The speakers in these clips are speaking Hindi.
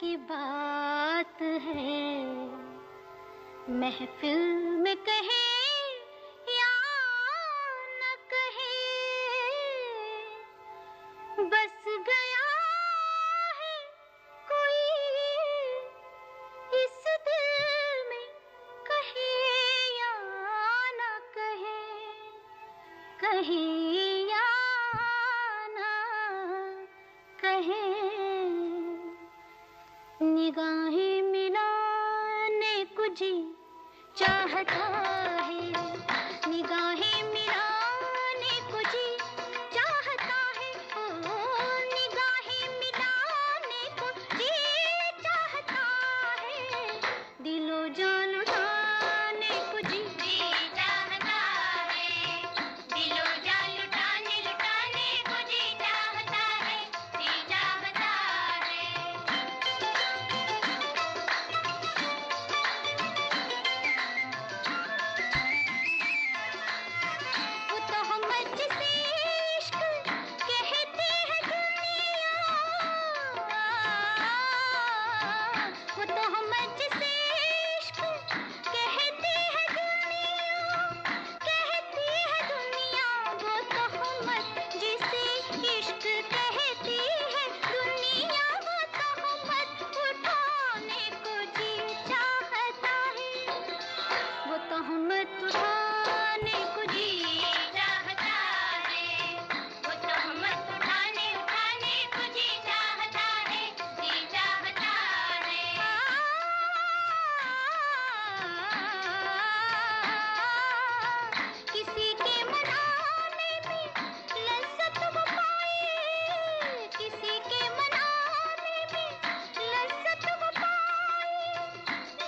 की बात है, महफिल में कहे या न कहे, बस गया है कोई इस दिल में, कहे या न कहे, कहे या न कहे। निगाहें मिलाने को जी चाहता है, निगाहें मिलाने को जी चाहता है, ओ निगाहें मिलाने को जी चाहता है, दिलो जान लुटाने को जी चाहता है, दिलो जान लुटाने को जी चाहता है, जी चाहता है। वो तो हम जिसे इश्क कहते हैं दुनिया, वो तो हम जिसे इश्क कहते हैं दुनिया, कहती है दुनिया, वो तो हम जिसे इश्क कहती है दुनिया, वो तो हम उठाने को जी चाहता है, वो तो हम उठाने को जी चाहता है, वो तो हम उठाने को जी चाहता है, जी चाहता है। किसी के मनाने में लज्जत वो पाए, किसी के मनाने में लज्जत वो पाए,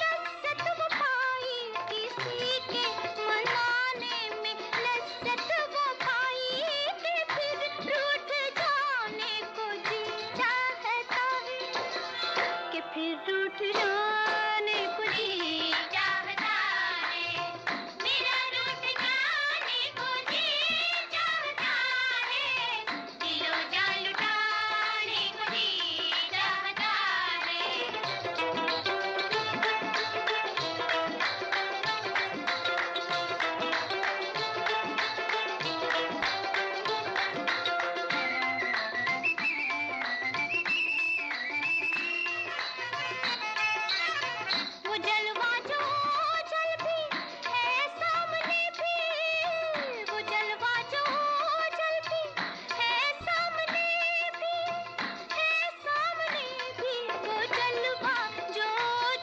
लज्जत वो पाए, किसी के मनाने में लज्जत वो पाए, कि फिर रूठ जाने को जी चाहता है, कि फिर रूठ जाने को जी चाहता है, मेरा रूठ जाने को जी चाहता है, दिलो जान लुटाने को जी चाहता है। वो जलवा जो जल भी है सामने भी, वो जलवा जो जल भी है सामने भी, है सामने भी, वो जलवा जो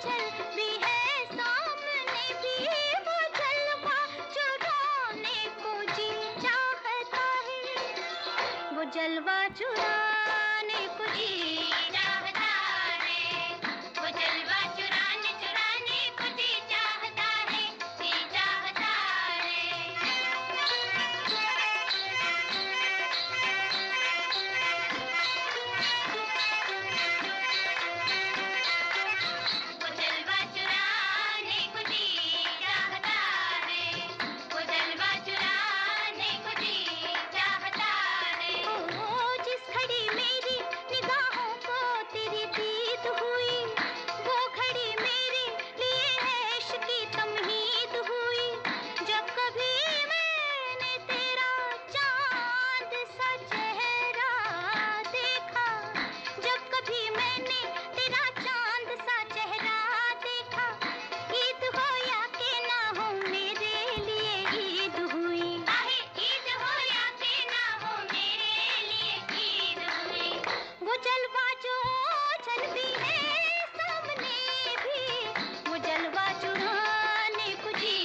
जल भी है सामने भी, वो जलवा चुराने को जी चाहता है, वो जलवा चुराने को जी चाहता है, वो जलवा चुराने को जी चाहता है, जी चाहता है। वो जलवा चुराने को जी चाहता है, वो जलवा चुराने को जी चाहता है। ओ जिस घड़ी मेरी निगाहों को तेरी दीद हुई, वो घड़ी मेरे लिए है इश्क की तमहीद हुई, जब कभी मैंने तेरा चांद सा चेहरा देखा, जब कभी मैंने तेरा चांद सा चेहरा देखा, ईद हो या के ना हो मेरे लिए ईद हुई, ईद हो या के ना हो मेरे लिए ईद हुई। वो जलवा जो जल भी है सामने भी, वो जलवा चुराने को जी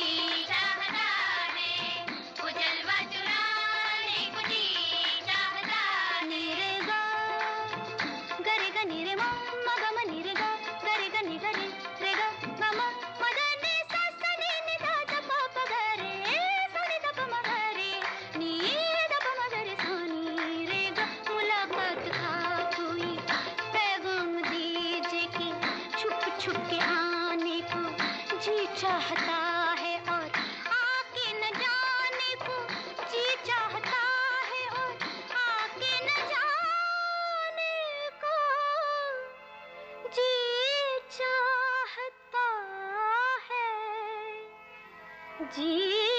चाहता है, वो जलवा चुराने को जी चाहता है। नीरे गा गरे ग नीरे मा मा ग म नीरे गा गरे ग नी गरे रे ग ग म म द नि सा स नि नि ध ध प प ग रे सा नि ध प म ग रे नी ध प म ग रे सा नी रे ग। मुलाकात खाक हुई, पैगाम दीजिए कि छुप छुप के आने को जी चाहता है, और आके न जाने को जी चाहता है, और आके न जाने को जी जी